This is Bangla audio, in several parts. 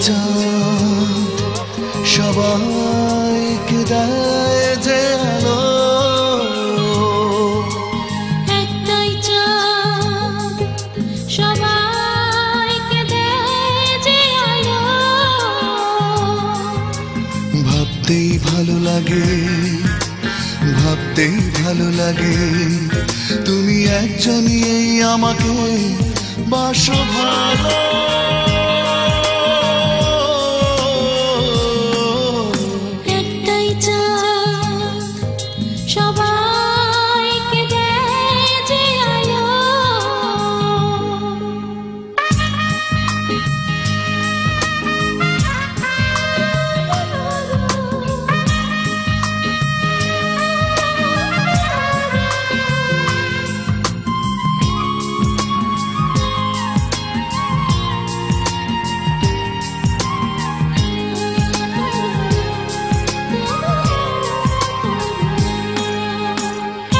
চাঁদ সবাইকে দেয় যে আলো, একটাই চাঁদ সবাইকে দেয় যে আলো। ভাবতেই ভালো লাগে, ভাবতেই ভালো লাগে, তুমি একজনই এই আমাকে বাসো ভালো। একটাই চাঁদ সবাইকে দেয় যে আলো।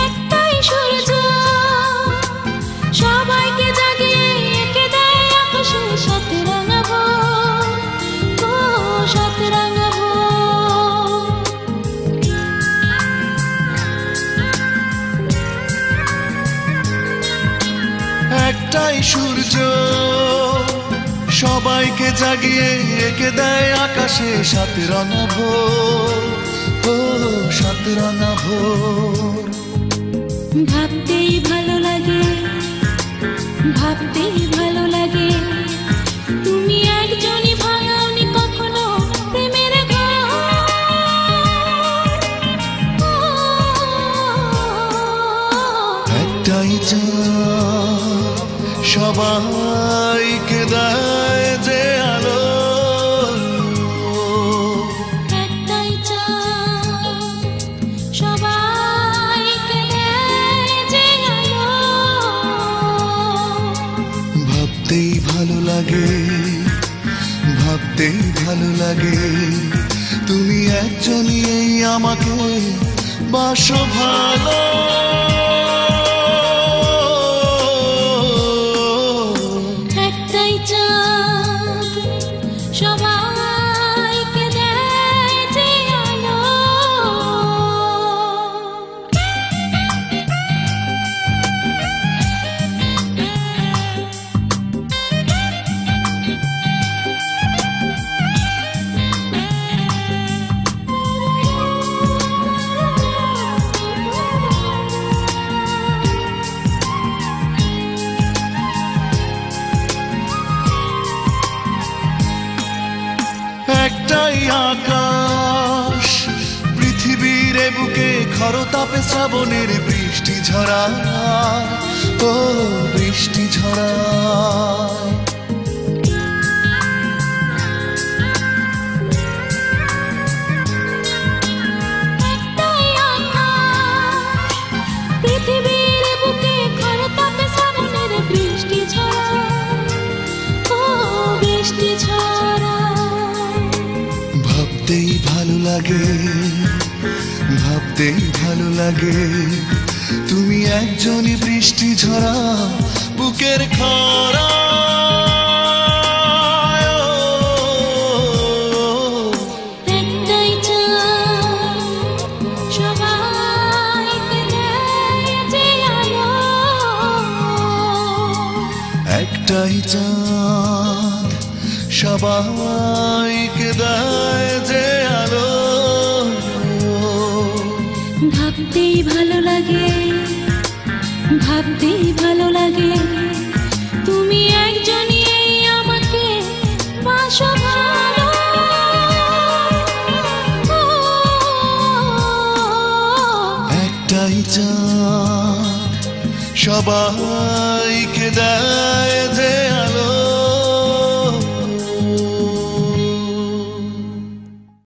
একটাই সূর্য সবাইকে জাগিয়ে এঁকে দেয় আকাশে সাত রাঙা ভোর, ও সাত রাঙা ভোর। একটাই সূর্য সবাইকে জাগিয়ে এঁকে দেয় আকাশে সাত রঙা ভোর, ও সাত রঙা ভোর। ভাবতেই ভালো লাগে, ভাবতেই ভালো লাগে, তুমি একজনই ভাঙাওনি কখনো প্রেমের ঘর। একটাই চাঁদ সবাইকে দেয় যে আলো, একটাই চাঁদ সবাইকে দেয় যে আলো। ভাবতেই ভালো লাগে, ভাবতেই ভালো লাগে, তুমি একজনই এই আমাকে বাসো ভালো। একটাই চাঁদ সবাইকে দেয় যে আলো। একটাই আকাশ পৃথিবীর এ বুকে খরতাপে শ্রাবণের বৃষ্টি ঝরা, ও বৃষ্টি ঝরা। একটাই আকাশ পৃথিবীর বুকে খরতাপে শ্রাবণের বৃষ্টি ঝরা, ও বৃষ্টি ঝরা। ভাবতেই ভালো লাগে, ভাবতেই ভালো লাগে, তুমি একজনই বৃষ্টি ঝরা বুকের খরা। একটাই চাঁদ সবাইকে দেয় যে আলো। একটাই চাঁদ সবাইকে দেয় যে আলো। ভাবতেই ভালো লাগে, ভাবতেই ভালো লাগে, তুমি একজনই এই আমাকে বাসো ভালো। একটাই চাঁদ সবাইকে দেয় যে আলো।